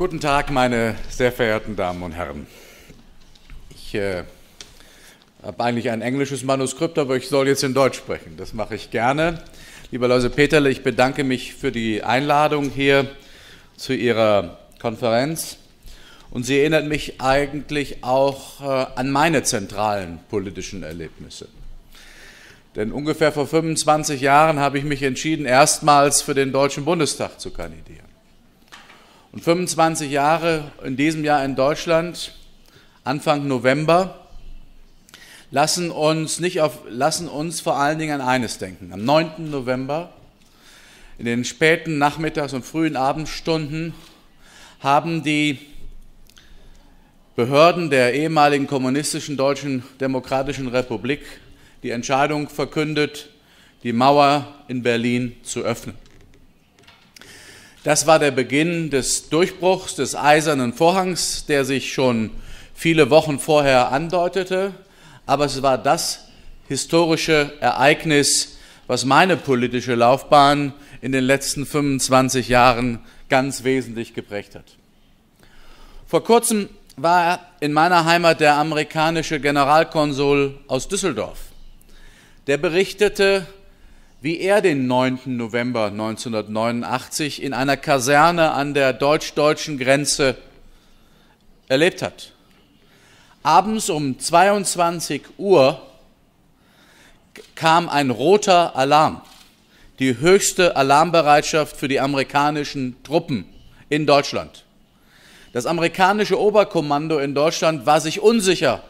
Guten Tag, meine sehr verehrten Damen und Herren. Ich habe eigentlich ein englisches Manuskript, aber ich soll jetzt in Deutsch sprechen. Das mache ich gerne. Lieber Leuze Peterle, ich bedanke mich für die Einladung hier zu Ihrer Konferenz. Und sie erinnert mich eigentlich auch an meine zentralen politischen Erlebnisse. Denn ungefähr vor 25 Jahren habe ich mich entschieden, erstmals für den Deutschen Bundestag zu kandidieren. Und 25 Jahre in diesem Jahr in Deutschland, Anfang November, lassen uns vor allen Dingen an eines denken. Am 9. November, in den späten Nachmittags- und frühen Abendstunden, haben die Behörden der ehemaligen kommunistischen Deutschen Demokratischen Republik die Entscheidung verkündet, die Mauer in Berlin zu öffnen. Das war der Beginn des Durchbruchs des Eisernen Vorhangs, der sich schon viele Wochen vorher andeutete, aber es war das historische Ereignis, was meine politische Laufbahn in den letzten 25 Jahren ganz wesentlich geprägt hat. Vor kurzem war in meiner Heimat der amerikanische Generalkonsul aus Düsseldorf. Der berichtete, wie er den 9. November 1989 in einer Kaserne an der deutsch-deutschen Grenze erlebt hat. Abends um 22 Uhr kam ein roter Alarm, die höchste Alarmbereitschaft für die amerikanischen Truppen in Deutschland. Das amerikanische Oberkommando in Deutschland war sich unsicher,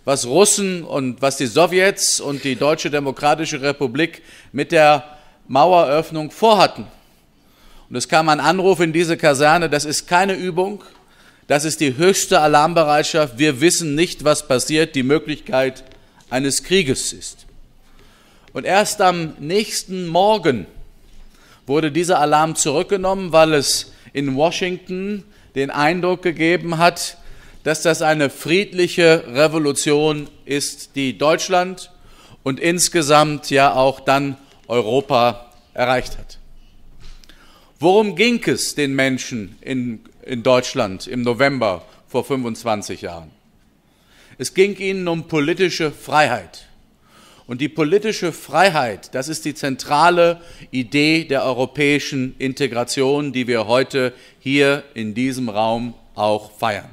was Russen und was die Sowjets und die Deutsche Demokratische Republik mit der Maueröffnung vorhatten. Und es kam ein Anruf in diese Kaserne, das ist keine Übung, das ist die höchste Alarmbereitschaft, wir wissen nicht, was passiert, die Möglichkeit eines Krieges ist. Und erst am nächsten Morgen wurde dieser Alarm zurückgenommen, weil es in Washington den Eindruck gegeben hat, dass das eine friedliche Revolution ist, die Deutschland und insgesamt ja auch dann Europa erreicht hat. Worum ging es den Menschen in Deutschland im November vor 25 Jahren? Es ging ihnen um politische Freiheit. Und die politische Freiheit, das ist die zentrale Idee der europäischen Integration, die wir heute hier in diesem Raum auch feiern.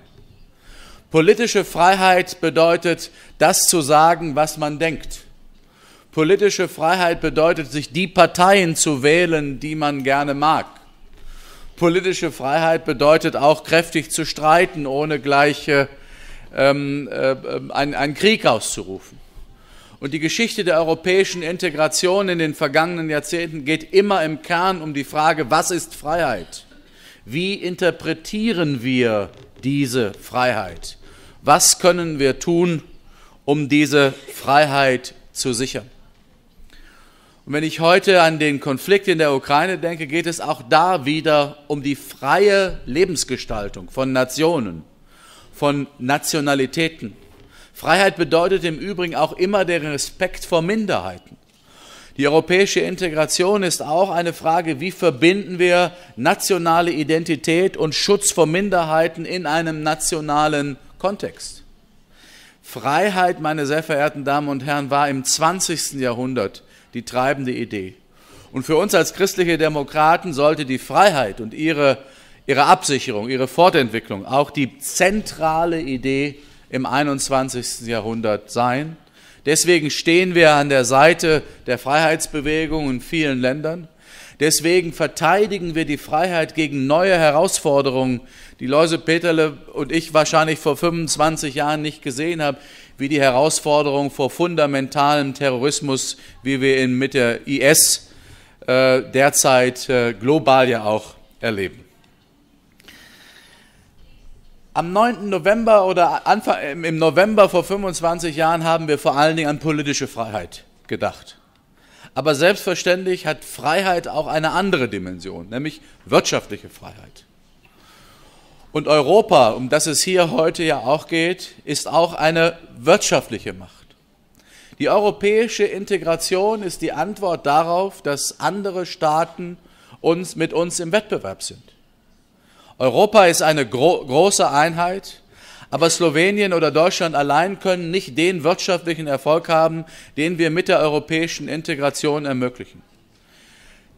Politische Freiheit bedeutet, das zu sagen, was man denkt. Politische Freiheit bedeutet, sich die Parteien zu wählen, die man gerne mag. Politische Freiheit bedeutet auch, kräftig zu streiten, ohne gleich einen Krieg auszurufen. Und die Geschichte der europäischen Integration in den vergangenen Jahrzehnten geht immer im Kern um die Frage, was ist Freiheit? Wie interpretieren wir diese Freiheit? Was können wir tun, um diese Freiheit zu sichern? Und wenn ich heute an den Konflikt in der Ukraine denke, geht es auch da wieder um die freie Lebensgestaltung von Nationen, von Nationalitäten. Freiheit bedeutet im Übrigen auch immer den Respekt vor Minderheiten. Die europäische Integration ist auch eine Frage, wie verbinden wir nationale Identität und Schutz vor Minderheiten in einem nationalen Kontext. Freiheit, meine sehr verehrten Damen und Herren, war im 20. Jahrhundert die treibende Idee. Und für uns als christliche Demokraten sollte die Freiheit und ihre Absicherung, ihre Fortentwicklung auch die zentrale Idee im 21. Jahrhundert sein. Deswegen stehen wir an der Seite der Freiheitsbewegung in vielen Ländern. Deswegen verteidigen wir die Freiheit gegen neue Herausforderungen, die Leuze Peterle und ich wahrscheinlich vor 25 Jahren nicht gesehen haben, wie die Herausforderung vor fundamentalem Terrorismus, wie wir ihn mit der IS derzeit global ja auch erleben. Am 9. November oder im November vor 25 Jahren haben wir vor allen Dingen an politische Freiheit gedacht. Aber selbstverständlich hat Freiheit auch eine andere Dimension, nämlich wirtschaftliche Freiheit. Und Europa, um das es hier heute ja auch geht, ist auch eine wirtschaftliche Macht. Die europäische Integration ist die Antwort darauf, dass andere Staaten mit uns im Wettbewerb sind. Europa ist eine große Einheit, aber Slowenien oder Deutschland allein können nicht den wirtschaftlichen Erfolg haben, den wir mit der europäischen Integration ermöglichen.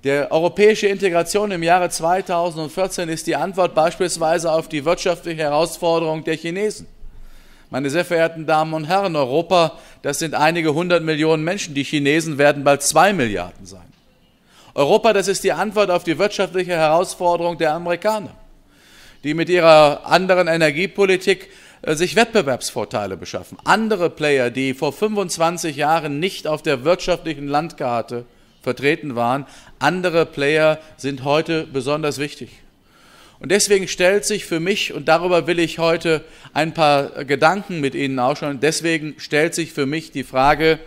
Die europäische Integration im Jahre 2014 ist die Antwort beispielsweise auf die wirtschaftliche Herausforderung der Chinesen. Meine sehr verehrten Damen und Herren, Europa, das sind einige 100 Millionen Menschen, die Chinesen werden bald 2 Milliarden sein. Europa, das ist die Antwort auf die wirtschaftliche Herausforderung der Amerikaner, die mit ihrer anderen Energiepolitik sich Wettbewerbsvorteile beschaffen. Andere Player, die vor 25 Jahren nicht auf der wirtschaftlichen Landkarte vertreten waren, andere Player sind heute besonders wichtig. Und deswegen stellt sich für mich, und darüber will ich heute ein paar Gedanken mit Ihnen ausschauen, deswegen stellt sich für mich die Frage,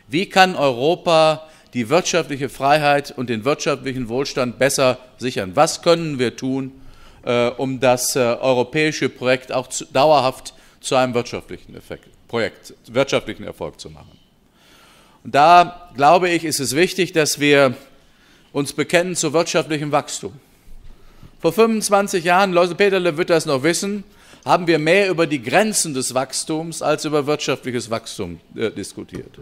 wie kann Europa die wirtschaftliche Freiheit und den wirtschaftlichen Wohlstand besser sichern? Was können wir tun, um das europäische Projekt auch dauerhaft zu einem wirtschaftlichen Erfolg zu machen? Und da, glaube ich, ist es wichtig, dass wir uns bekennen zu wirtschaftlichem Wachstum. Vor 25 Jahren, Peterle wird das noch wissen, haben wir mehr über die Grenzen des Wachstums als über wirtschaftliches Wachstum diskutiert.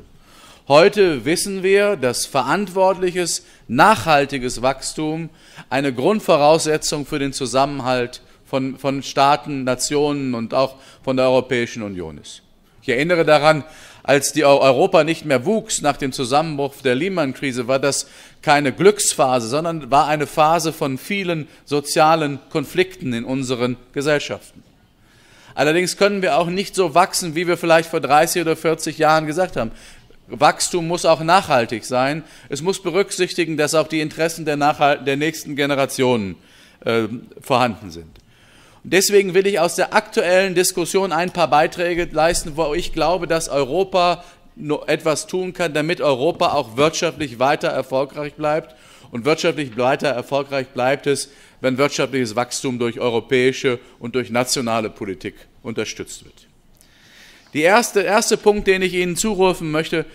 Heute wissen wir, dass verantwortliches, nachhaltiges Wachstum eine Grundvoraussetzung für den Zusammenhalt von Staaten, Nationen und auch von der Europäischen Union ist. Ich erinnere daran, als die Europa nicht mehr wuchs nach dem Zusammenbruch der Lehman-Krise, war das keine Glücksphase, sondern war eine Phase von vielen sozialen Konflikten in unseren Gesellschaften. Allerdings können wir auch nicht so wachsen, wie wir vielleicht vor 30 oder 40 Jahren gesagt haben. Wachstum muss auch nachhaltig sein. Es muss berücksichtigen, dass auch die Interessen der nächsten Generationen vorhanden sind. Und deswegen will ich aus der aktuellen Diskussion ein paar Beiträge leisten, wo ich glaube, dass Europa nur etwas tun kann, damit Europa auch wirtschaftlich weiter erfolgreich bleibt. Und wirtschaftlich weiter erfolgreich bleibt es, wenn wirtschaftliches Wachstum durch europäische und durch nationale Politik unterstützt wird. Der erste Punkt, den ich Ihnen zurufen möchte,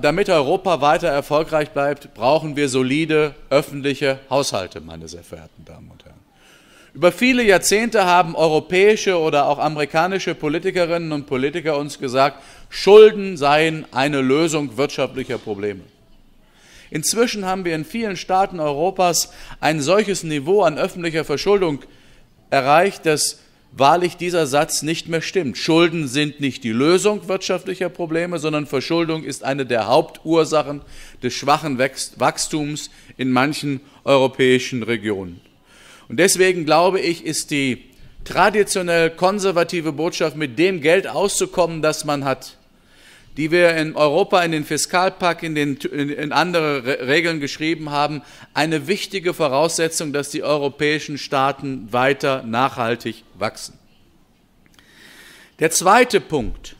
damit Europa weiter erfolgreich bleibt, brauchen wir solide öffentliche Haushalte, meine sehr verehrten Damen und Herren. Über viele Jahrzehnte haben europäische oder auch amerikanische Politikerinnen und Politiker uns gesagt, Schulden seien eine Lösung wirtschaftlicher Probleme. Inzwischen haben wir in vielen Staaten Europas ein solches Niveau an öffentlicher Verschuldung erreicht, dass wahrlich dieser Satz nicht mehr stimmt. Schulden sind nicht die Lösung wirtschaftlicher Probleme, sondern Verschuldung ist eine der Hauptursachen des schwachen Wachstums in manchen europäischen Regionen. Und deswegen glaube ich, ist die traditionell konservative Botschaft, mit dem Geld auszukommen, das man hat, die wir in Europa in den Fiskalpakt, in andere Regeln geschrieben haben, eine wichtige Voraussetzung, dass die europäischen Staaten weiter nachhaltig wachsen. Der zweite Punkt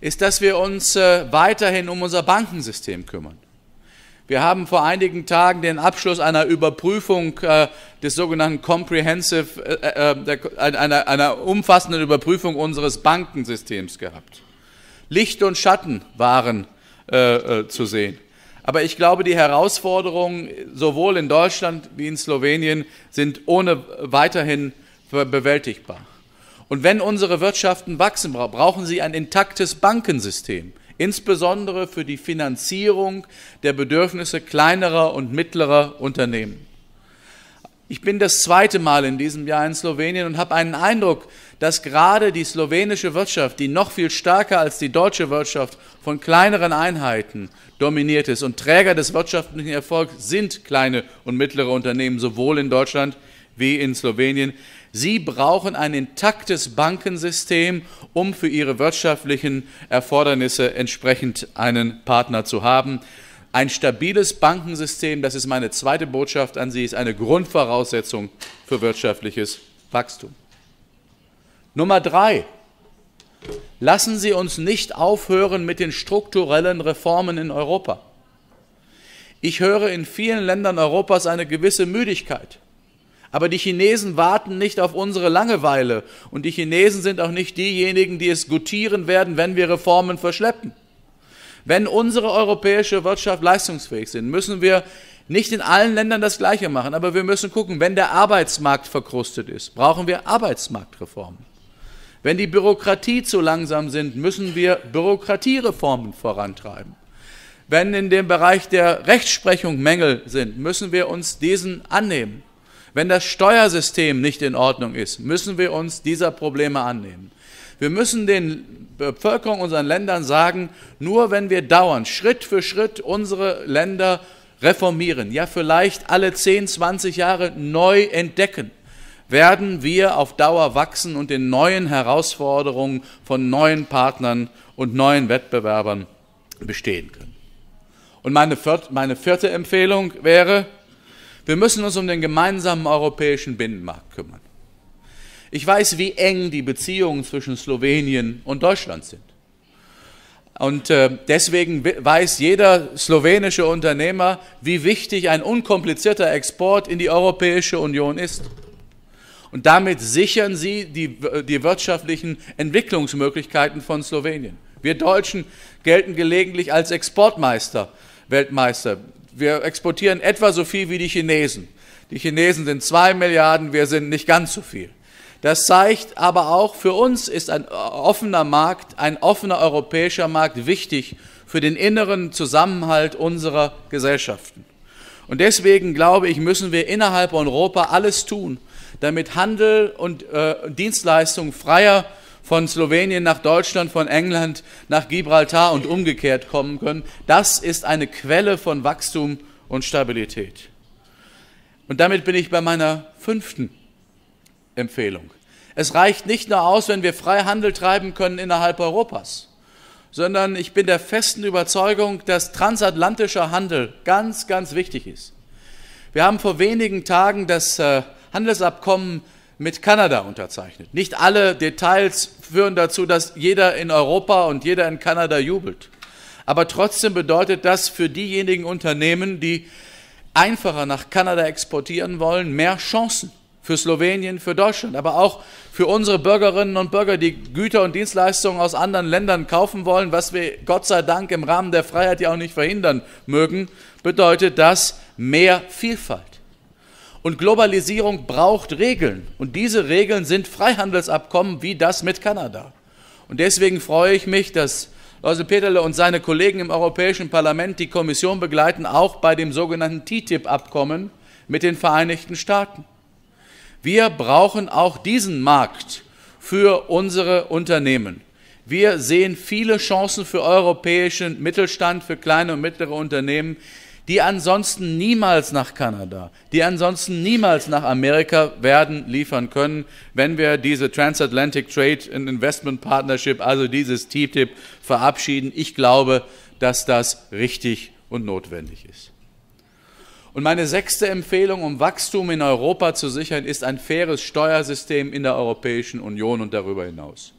ist, dass wir uns weiterhin um unser Bankensystem kümmern. Wir haben vor einigen Tagen den Abschluss einer Überprüfung des sogenannten einer umfassenden Überprüfung unseres Bankensystems gehabt. Licht und Schatten waren zu sehen. Aber ich glaube, die Herausforderungen sowohl in Deutschland wie in Slowenien sind weiterhin bewältigbar. Und wenn unsere Wirtschaften wachsen, brauchen sie ein intaktes Bankensystem, insbesondere für die Finanzierung der Bedürfnisse kleinerer und mittlerer Unternehmen. Ich bin das zweite Mal in diesem Jahr in Slowenien und habe einen Eindruck, dass gerade die slowenische Wirtschaft, die noch viel stärker als die deutsche Wirtschaft von kleineren Einheiten dominiert ist und Träger des wirtschaftlichen Erfolgs sind kleine und mittlere Unternehmen, sowohl in Deutschland wie in Slowenien. Sie brauchen ein intaktes Bankensystem, um für ihre wirtschaftlichen Erfordernisse entsprechend einen Partner zu haben. Ein stabiles Bankensystem, das ist meine zweite Botschaft an Sie, ist eine Grundvoraussetzung für wirtschaftliches Wachstum. Nummer 3. Lassen Sie uns nicht aufhören mit den strukturellen Reformen in Europa. Ich höre in vielen Ländern Europas eine gewisse Müdigkeit. Aber die Chinesen warten nicht auf unsere Langeweile und die Chinesen sind auch nicht diejenigen, die es gutieren werden, wenn wir Reformen verschleppen. Wenn unsere europäische Wirtschaft leistungsfähig sind, müssen wir Nicht in allen Ländern das Gleiche machen, aber wir müssen gucken, wenn der Arbeitsmarkt verkrustet ist, brauchen wir Arbeitsmarktreformen. Wenn die Bürokratie zu langsam sind, müssen wir Bürokratiereformen vorantreiben. Wenn in dem Bereich der Rechtsprechung Mängel sind, müssen wir uns diesen annehmen. Wenn das Steuersystem nicht in Ordnung ist, müssen wir uns dieser Probleme annehmen. Wir müssen den Bevölkerung unseren Ländern sagen, nur wenn wir dauernd Schritt für Schritt unsere Länder reformieren, ja vielleicht alle 10, 20 Jahre neu entdecken, werden wir auf Dauer wachsen und den neuen Herausforderungen von neuen Partnern und neuen Wettbewerbern bestehen können. Und meine vierte Empfehlung wäre, wir müssen uns um den gemeinsamen europäischen Binnenmarkt kümmern. Ich weiß, wie eng die Beziehungen zwischen Slowenien und Deutschland sind. Und deswegen weiß jeder slowenische Unternehmer, wie wichtig ein unkomplizierter Export in die Europäische Union ist. Und damit sichern sie die wirtschaftlichen Entwicklungsmöglichkeiten von Slowenien. Wir Deutschen gelten gelegentlich als Exportmeister, Weltmeister. Wir exportieren etwa so viel wie die Chinesen. Die Chinesen sind 2 Milliarden, wir sind nicht ganz so viel. Das zeigt aber auch, für uns ist ein offener Markt, ein offener europäischer Markt wichtig für den inneren Zusammenhalt unserer Gesellschaften. Und deswegen, glaube ich, müssen wir innerhalb Europa alles tun, damit Handel und Dienstleistungen freier von Slowenien nach Deutschland, von England nach Gibraltar und umgekehrt kommen können. Das ist eine Quelle von Wachstum und Stabilität. Und damit bin ich bei meiner 5. Empfehlung. Es reicht nicht nur aus, wenn wir frei Handel treiben können innerhalb Europas, sondern ich bin der festen Überzeugung, dass transatlantischer Handel ganz, ganz wichtig ist. Wir haben vor wenigen Tagen das Handelsabkommen mit Kanada unterzeichnet. Nicht alle Details führen dazu, dass jeder in Europa und jeder in Kanada jubelt. Aber trotzdem bedeutet das für diejenigen Unternehmen, die einfacher nach Kanada exportieren wollen, mehr Chancen für Slowenien, für Deutschland, aber auch für unsere Bürgerinnen und Bürger, die Güter und Dienstleistungen aus anderen Ländern kaufen wollen, was wir Gott sei Dank im Rahmen der Freiheit ja auch nicht verhindern mögen, bedeutet das mehr Vielfalt. Und Globalisierung braucht Regeln. Und diese Regeln sind Freihandelsabkommen wie das mit Kanada. Und deswegen freue ich mich, dass Josip Peterle und seine Kollegen im Europäischen Parlament die Kommission begleiten, auch bei dem sogenannten TTIP-Abkommen mit den Vereinigten Staaten. Wir brauchen auch diesen Markt für unsere Unternehmen. Wir sehen viele Chancen für europäischen Mittelstand, für kleine und mittlere Unternehmen, die ansonsten niemals nach Kanada, die ansonsten niemals nach Amerika werden liefern können, wenn wir diese Transatlantic Trade and Investment Partnership, also dieses TTIP, verabschieden. Ich glaube, dass das richtig und notwendig ist. Und meine 6. Empfehlung, um Wachstum in Europa zu sichern, ist ein faires Steuersystem in der Europäischen Union und darüber hinaus.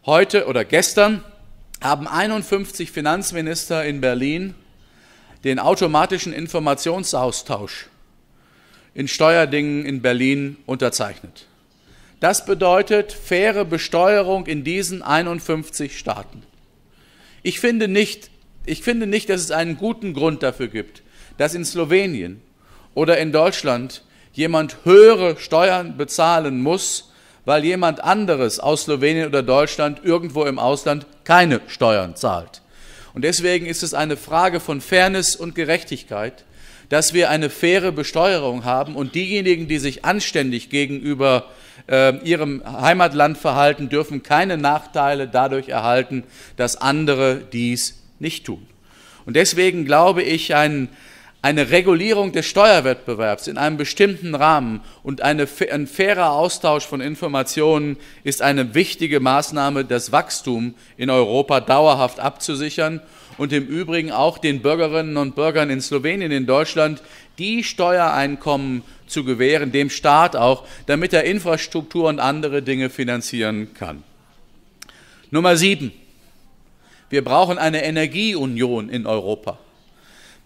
Heute oder gestern haben 51 Finanzminister in Berlin den automatischen Informationsaustausch in Steuerdingen in Berlin unterzeichnet. Das bedeutet faire Besteuerung in diesen 51 Staaten. Ich finde nicht, dass es einen guten Grund dafür gibt, dass in Slowenien oder in Deutschland jemand höhere Steuern bezahlen muss, weil jemand anderes aus Slowenien oder Deutschland irgendwo im Ausland keine Steuern zahlt. Und deswegen ist es eine Frage von Fairness und Gerechtigkeit, dass wir eine faire Besteuerung haben und diejenigen, die sich anständig gegenüber ihrem Heimatland verhalten, dürfen keine Nachteile dadurch erhalten, dass andere dies nicht tun. Und deswegen glaube ich, eine Regulierung des Steuerwettbewerbs in einem bestimmten Rahmen und ein fairer Austausch von Informationen ist eine wichtige Maßnahme, das Wachstum in Europa dauerhaft abzusichern und im Übrigen auch den Bürgerinnen und Bürgern in Slowenien, in Deutschland, die Steuereinkommen zu gewähren, dem Staat auch, damit er Infrastruktur und andere Dinge finanzieren kann. Nummer 7. Wir brauchen eine Energieunion in Europa.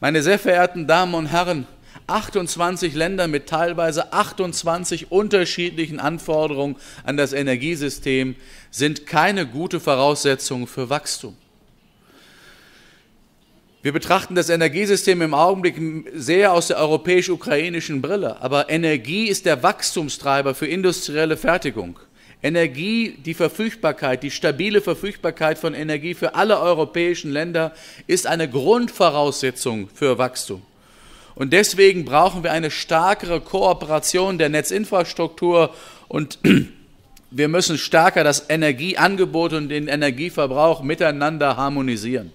Meine sehr verehrten Damen und Herren, 28 Länder mit teilweise 28 unterschiedlichen Anforderungen an das Energiesystem sind keine gute Voraussetzung für Wachstum. Wir betrachten das Energiesystem im Augenblick sehr aus der europäisch-ukrainischen Brille, aber Energie ist der Wachstumstreiber für industrielle Fertigung. Energie, die Verfügbarkeit, die stabile Verfügbarkeit von Energie für alle europäischen Länder ist eine Grundvoraussetzung für Wachstum. Und deswegen brauchen wir eine stärkere Kooperation der Netzinfrastruktur und wir müssen stärker das Energieangebot und den Energieverbrauch miteinander harmonisieren.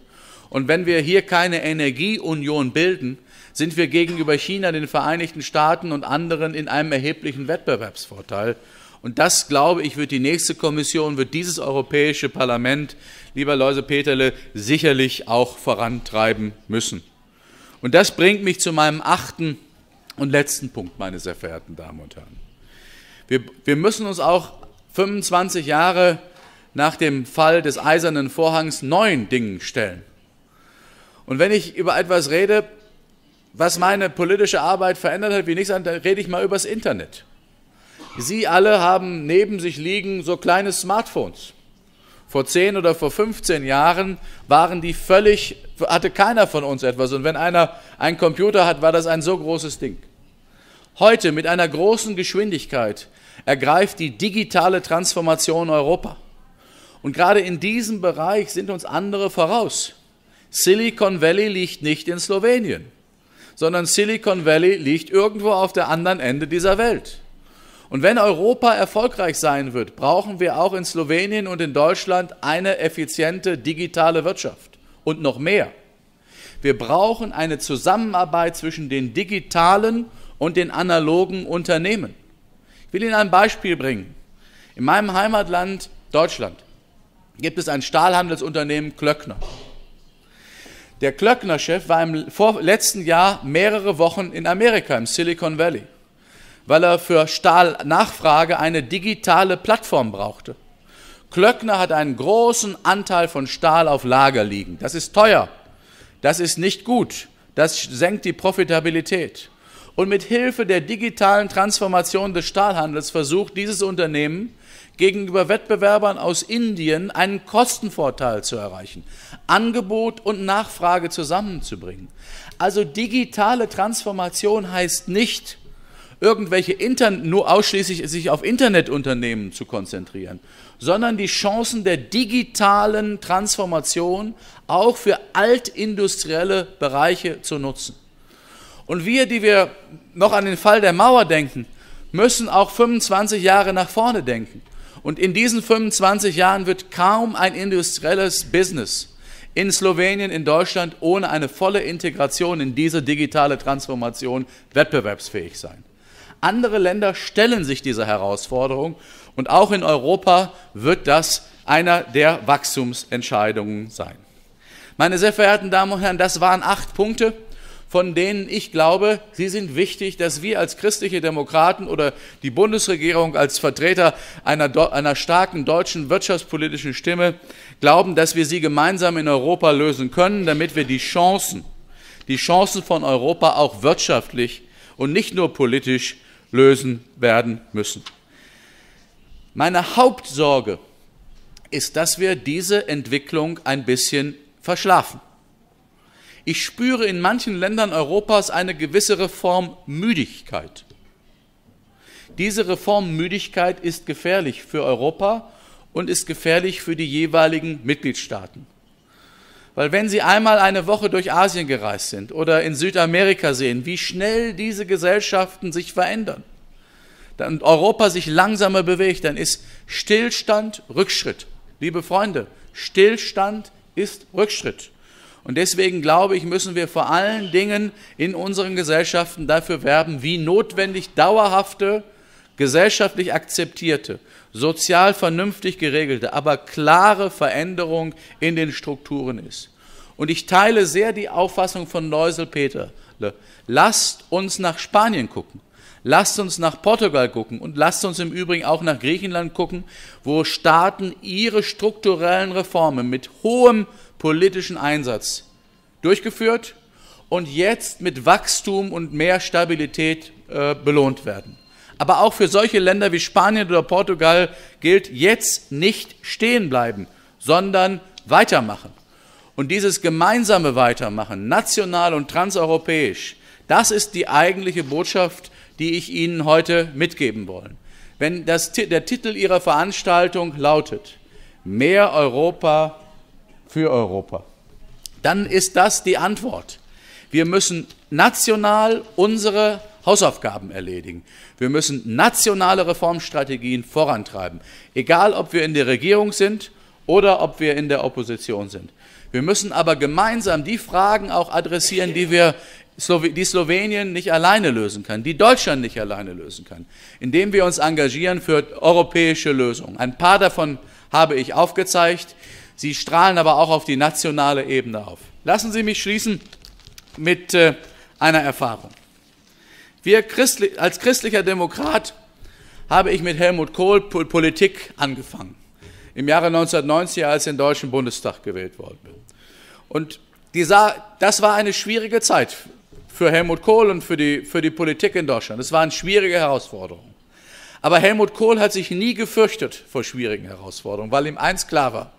Und wenn wir hier keine Energieunion bilden, sind wir gegenüber China, den Vereinigten Staaten und anderen in einem erheblichen Wettbewerbsvorteil. Und das, glaube ich, wird die nächste Kommission, wird dieses Europäische Parlament, lieber Leuse Peterle, sicherlich auch vorantreiben müssen. Und das bringt mich zu meinem 8. und letzten Punkt, meine sehr verehrten Damen und Herren. Wir müssen uns auch 25 Jahre nach dem Fall des Eisernen Vorhangs neuen Dingen stellen. Und wenn ich über etwas rede, was meine politische Arbeit verändert hat, wie nichts anderes, rede ich mal über das Internet. Sie alle haben neben sich liegen so kleine Smartphones. Vor 10 oder vor 15 Jahren waren die hatte keiner von uns etwas. Und wenn einer einen Computer hat, war das ein so großes Ding. Heute mit einer großen Geschwindigkeit ergreift die digitale Transformation Europa. Und gerade in diesem Bereich sind uns andere voraus. Silicon Valley liegt nicht in Slowenien, sondern Silicon Valley liegt irgendwo auf der anderen Ende dieser Welt. Und wenn Europa erfolgreich sein wird, brauchen wir auch in Slowenien und in Deutschland eine effiziente digitale Wirtschaft und noch mehr. Wir brauchen eine Zusammenarbeit zwischen den digitalen und den analogen Unternehmen. Ich will Ihnen ein Beispiel bringen. In meinem Heimatland Deutschland gibt es ein Stahlhandelsunternehmen Klöckner. Der Klöckner-Chef war im letzten Jahr mehrere Wochen in Amerika, im Silicon Valley, weil er für Stahlnachfrage eine digitale Plattform brauchte. Klöckner hat einen großen Anteil von Stahl auf Lager liegen. Das ist teuer, das ist nicht gut, das senkt die Profitabilität. Und mit Hilfe der digitalen Transformation des Stahlhandels versucht dieses Unternehmen, gegenüber Wettbewerbern aus Indien einen Kostenvorteil zu erreichen, Angebot und Nachfrage zusammenzubringen. Also digitale Transformation heißt nicht, nur ausschließlich sich auf Internetunternehmen zu konzentrieren, sondern die Chancen der digitalen Transformation auch für altindustrielle Bereiche zu nutzen. Und wir, die wir noch an den Fall der Mauer denken, müssen auch 25 Jahre nach vorne denken. Und in diesen 25 Jahren wird kaum ein industrielles Business in Slowenien, in Deutschland ohne eine volle Integration in diese digitale Transformation wettbewerbsfähig sein. Andere Länder stellen sich dieser Herausforderung und auch in Europa wird das einer der Wachstumsentscheidungen sein. Meine sehr verehrten Damen und Herren, das waren 8 Punkte, von denen ich glaube, sie sind wichtig, dass wir als christliche Demokraten oder die Bundesregierung als Vertreter einer starken deutschen wirtschaftspolitischen Stimme glauben, dass wir sie gemeinsam in Europa lösen können, damit wir die Chancen von Europa auch wirtschaftlich und nicht nur politisch lösen werden müssen. Meine Hauptsorge ist, dass wir diese Entwicklung ein bisschen verschlafen. Ich spüre in manchen Ländern Europas eine gewisse Reformmüdigkeit. Diese Reformmüdigkeit ist gefährlich für Europa und ist gefährlich für die jeweiligen Mitgliedstaaten. Weil wenn Sie einmal eine Woche durch Asien gereist sind oder in Südamerika sehen, wie schnell diese Gesellschaften sich verändern, und Europa sich langsamer bewegt, dann ist Stillstand Rückschritt. Liebe Freunde, Stillstand ist Rückschritt. Und deswegen glaube ich, müssen wir vor allen Dingen in unseren Gesellschaften dafür werben, wie notwendig dauerhafte, gesellschaftlich akzeptierte, sozial vernünftig geregelte, aber klare Veränderung in den Strukturen ist. Und ich teile sehr die Auffassung von Leuze Peterle. Lasst uns nach Spanien gucken. Lasst uns nach Portugal gucken und lasst uns im Übrigen auch nach Griechenland gucken, wo Staaten ihre strukturellen Reformen mit hohem politischen Einsatz durchgeführt und jetzt mit Wachstum und mehr Stabilität belohnt werden. Aber auch für solche Länder wie Spanien oder Portugal gilt jetzt nicht stehen bleiben, sondern weitermachen. Und dieses gemeinsame Weitermachen, national und transeuropäisch, das ist die eigentliche Botschaft, die ich Ihnen heute mitgeben will. Wenn der Titel Ihrer Veranstaltung lautet, mehr Europa für Europa, dann ist das die Antwort. Wir müssen national unsere Hausaufgaben erledigen. Wir müssen nationale Reformstrategien vorantreiben, egal ob wir in der Regierung sind oder ob wir in der Opposition sind. Wir müssen aber gemeinsam die Fragen auch adressieren, die Slowenien nicht alleine lösen kann, die Deutschland nicht alleine lösen kann, indem wir uns engagieren für europäische Lösungen. Ein paar davon habe ich aufgezeigt, sie strahlen aber auch auf die nationale Ebene auf. Lassen Sie mich schließen mit einer Erfahrung. Als christlicher Demokrat habe ich mit Helmut Kohl Politik angefangen, im Jahre 1990, als ich in den Deutschen Bundestag gewählt worden bin. Und das war eine schwierige Zeit für Helmut Kohl und für die Politik in Deutschland. Es waren schwierige Herausforderungen. Aber Helmut Kohl hat sich nie gefürchtet vor schwierigen Herausforderungen, weil ihm eins klar war: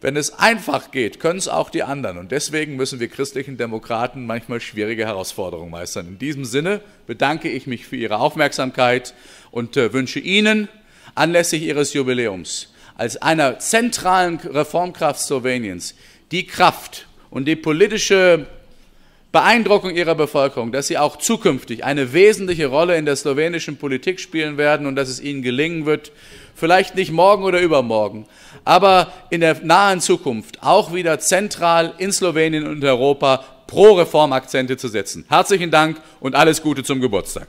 Wenn es einfach geht, können es auch die anderen. Und deswegen müssen wir christlichen Demokraten manchmal schwierige Herausforderungen meistern. In diesem Sinne bedanke ich mich für Ihre Aufmerksamkeit und wünsche Ihnen anlässlich Ihres Jubiläums als einer zentralen Reformkraft Sloweniens die Kraft und die politische Beeindruckung Ihrer Bevölkerung, dass Sie auch zukünftig eine wesentliche Rolle in der slowenischen Politik spielen werden und dass es Ihnen gelingen wird, vielleicht nicht morgen oder übermorgen, aber in der nahen Zukunft auch wieder zentral in Slowenien und Europa pro Reformakzente zu setzen. Herzlichen Dank und alles Gute zum Geburtstag.